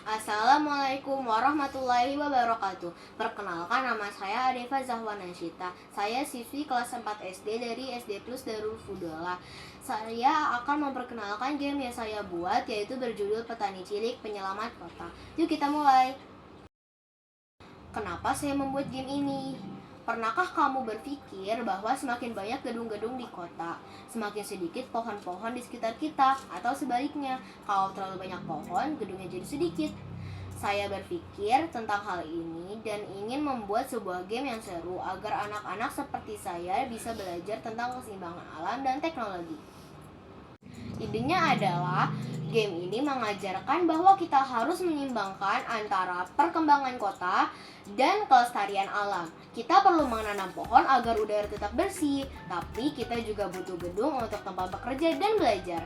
Assalamualaikum warahmatullahi wabarakatuh. Perkenalkan, nama saya Adeva Zahwanashita. Saya siswi kelas 4 SD dari SD Plus Darul Fudola. Saya akan memperkenalkan game yang saya buat, yaitu berjudul Petani Cilik Penyelamat Kota. Yuk kita mulai. Kenapa saya membuat game ini? Pernahkah kamu berpikir bahwa semakin banyak gedung-gedung di kota, semakin sedikit pohon-pohon di sekitar kita, atau sebaliknya, kalau terlalu banyak pohon, gedungnya jadi sedikit? Saya berpikir tentang hal ini dan ingin membuat sebuah game yang seru agar anak-anak seperti saya bisa belajar tentang keseimbangan alam dan teknologi. Idenya adalah game ini mengajarkan bahwa kita harus menyeimbangkan antara perkembangan kota dan kelestarian alam. Kita perlu menanam pohon agar udara tetap bersih, tapi kita juga butuh gedung untuk tempat bekerja dan belajar.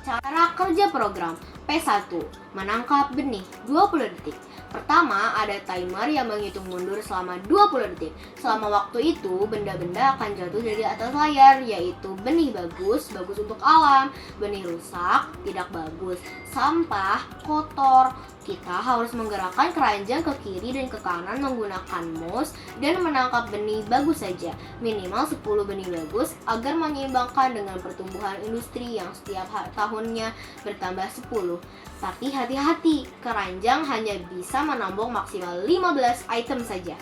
Cara kerja program P1. Menangkap benih 20 detik. Pertama, ada timer yang menghitung mundur selama 20 detik. Selama waktu itu, benda-benda akan jatuh dari atas layar, yaitu benih bagus, bagus untuk alam, benih rusak, tidak bagus, sampah, kotor. Kita harus menggerakkan keranjang ke kiri dan ke kanan menggunakan mouse dan menangkap benih bagus saja, minimal 10 benih bagus agar menyeimbangkan dengan pertumbuhan industri yang setiap tahunnya bertambah 10. Tapi hati-hati, keranjang hanya bisa menampung maksimal 15 item saja.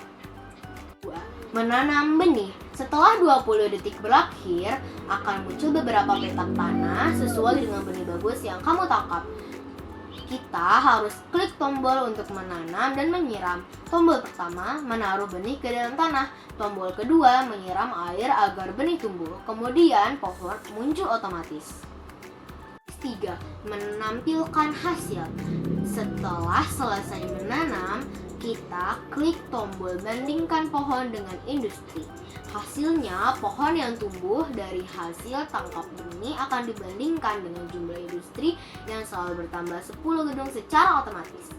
Menanam benih. Setelah 20 detik berakhir, akan muncul beberapa petak tanah sesuai dengan benih bagus yang kamu tangkap. Kita harus klik tombol untuk menanam dan menyiram. Tombol pertama menaruh benih ke dalam tanah. Tombol kedua menyiram air agar benih tumbuh. Kemudian pohon muncul otomatis. 3. Menampilkan hasil. Setelah selesai menanam, kita klik tombol bandingkan pohon dengan industri. Hasilnya, pohon yang tumbuh dari hasil tangkap benih akan dibandingkan dengan jumlah industri yang selalu bertambah 10 gedung secara otomatis.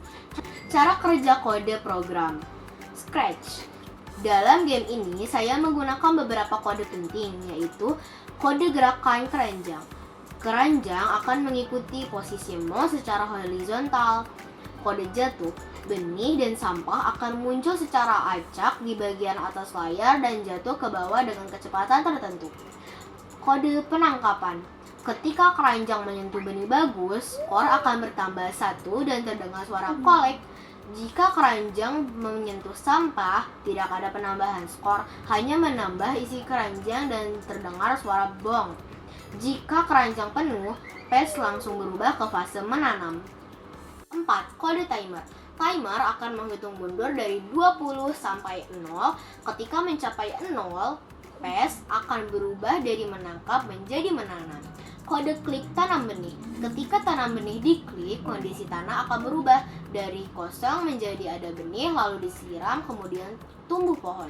Cara kerja kode program Scratch. Dalam game ini, saya menggunakan beberapa kode penting, yaitu kode gerakan keranjang. Keranjang akan mengikuti posisi mouse secara horizontal. Kode jatuh. Benih dan sampah akan muncul secara acak di bagian atas layar dan jatuh ke bawah dengan kecepatan tertentu. Kode penangkapan. Ketika keranjang menyentuh benih bagus, skor akan bertambah 1 dan terdengar suara kolek. Jika keranjang menyentuh sampah, tidak ada penambahan skor, hanya menambah isi keranjang dan terdengar suara bong. Jika keranjang penuh, PES langsung berubah ke fase menanam. 4. Kode timer. Timer akan menghitung mundur dari 20 sampai 0. Ketika mencapai 0, PES akan berubah dari menangkap menjadi menanam. Kode klik tanam benih. Ketika tanam benih diklik, kondisi tanah akan berubah dari kosong menjadi ada benih, lalu disiram, kemudian tumbuh pohon.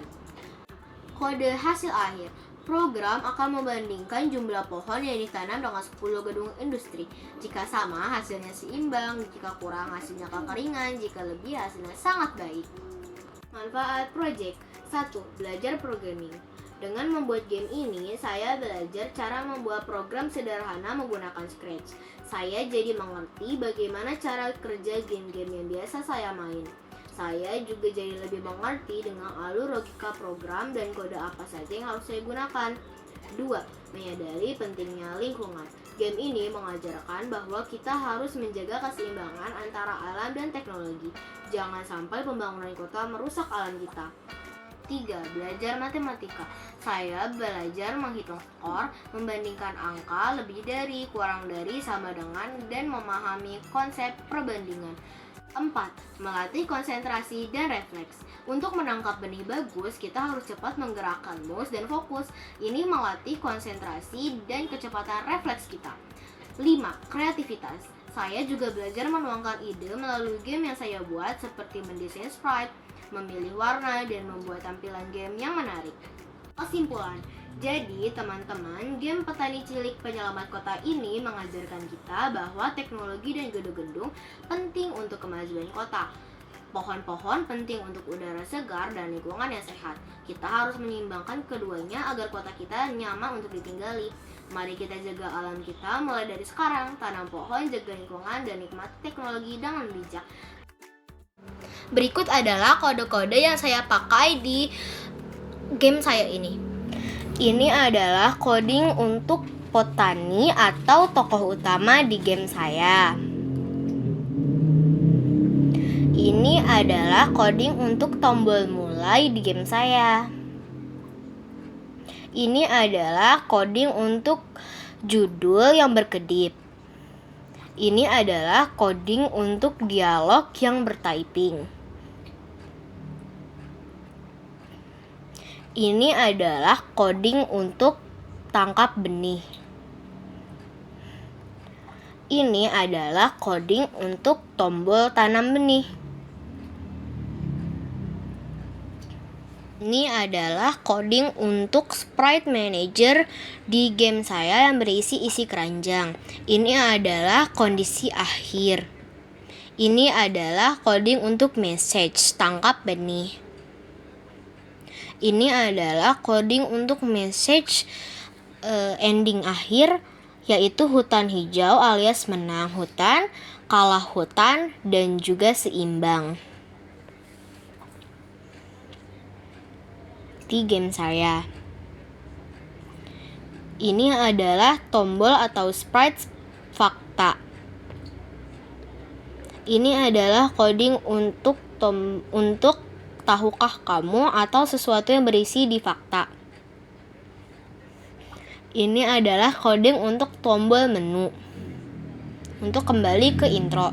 Kode hasil akhir. Program akan membandingkan jumlah pohon yang ditanam dengan 10 gedung industri. Jika sama, hasilnya seimbang. Jika kurang, hasilnya kekeringan. Jika lebih, hasilnya sangat baik. Manfaat project. 1. Belajar programming. Dengan membuat game ini, saya belajar cara membuat program sederhana menggunakan Scratch. Saya jadi mengerti bagaimana cara kerja game-game yang biasa saya main. Saya juga jadi lebih mengerti dengan alur logika program dan kode apa saja yang harus saya gunakan. 2. Menyadari pentingnya lingkungan. Game ini mengajarkan bahwa kita harus menjaga keseimbangan antara alam dan teknologi. Jangan sampai pembangunan kota merusak alam kita. 3. Belajar matematika. Saya belajar menghitung skor, membandingkan angka, lebih dari, kurang dari, sama dengan, dan memahami konsep perbandingan. 4. Melatih konsentrasi dan refleks. Untuk menangkap benih bagus, kita harus cepat menggerakkan mouse dan fokus. Ini melatih konsentrasi dan kecepatan refleks kita. 5. Kreativitas. Saya juga belajar menuangkan ide melalui game yang saya buat, seperti mendesain sprite, memilih warna, dan membuat tampilan game yang menarik. Kesimpulan. Jadi, teman-teman, game Petani Cilik Penyelamat Kota ini mengajarkan kita bahwa teknologi dan gedung-gedung penting untuk kemajuan kota. Pohon-pohon penting untuk udara segar dan lingkungan yang sehat. Kita harus menyeimbangkan keduanya agar kota kita nyaman untuk ditinggali. Mari kita jaga alam kita mulai dari sekarang. Tanam pohon, jaga lingkungan, dan nikmati teknologi dengan bijak. Berikut adalah kode-kode yang saya pakai di game saya ini. Ini adalah coding untuk petani atau tokoh utama di game saya. Ini adalah coding untuk tombol mulai di game saya. Ini adalah coding untuk judul yang berkedip. Ini adalah coding untuk dialog yang bertyping. Ini adalah coding untuk tangkap benih. Ini adalah coding untuk tombol tanam benih. Ini adalah coding untuk sprite manager di game saya yang berisi isi keranjang. Ini adalah kondisi akhir. Ini adalah coding untuk message tangkap benih. Ini adalah coding untuk message ending akhir, yaitu hutan hijau alias menang hutan, kalah hutan, dan juga seimbang di game saya. Ini adalah tombol atau sprite fakta. Ini adalah coding untuk tahukah kamu atau sesuatu yang berisi di fakta. Ini adalah coding untuk tombol menu. Untuk kembali ke intro.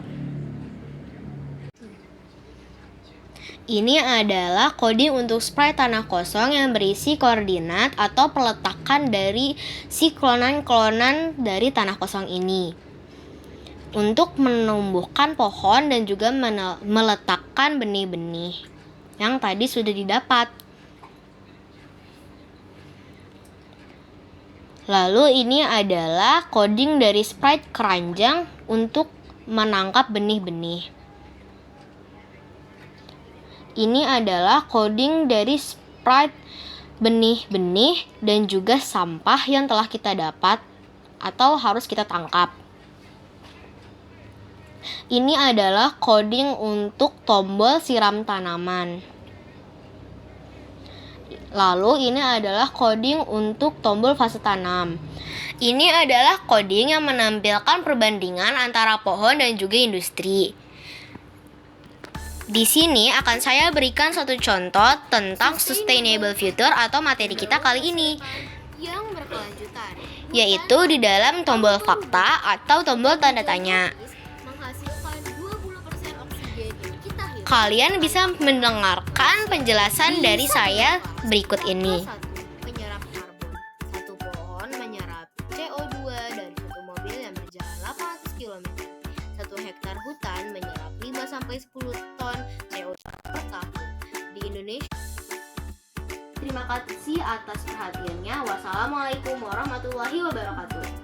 Ini adalah coding untuk sprite tanah kosong yang berisi koordinat atau peletakan dari si klonan-klonan dari tanah kosong ini. Untuk menumbuhkan pohon dan juga meletakkan benih-benih yang tadi sudah didapat. Lalu ini adalah coding dari sprite keranjang untuk menangkap benih-benih. Ini adalah coding dari sprite benih-benih dan juga sampah yang telah kita dapat atau harus kita tangkap. Ini adalah coding untuk tombol siram tanaman. Lalu ini adalah coding untuk tombol fase tanam. Ini adalah coding yang menampilkan perbandingan antara pohon dan juga industri. Di sini akan saya berikan satu contoh tentang sustainable future atau materi kita kali ini, yang berkelanjutan, yaitu di dalam tombol fakta atau tombol tanda tanya. Kalian bisa mendengarkan penjelasan dari saya berikut ini. Menyerap karbon. Satu pohon menyerap CO2 dari satu mobil yang berjalan 800 km. Satu hektar hutan menyerap 5-10 ton CO2 per tahun. Di Indonesia. Terima kasih atas perhatiannya. Wassalamualaikum warahmatullahi wabarakatuh.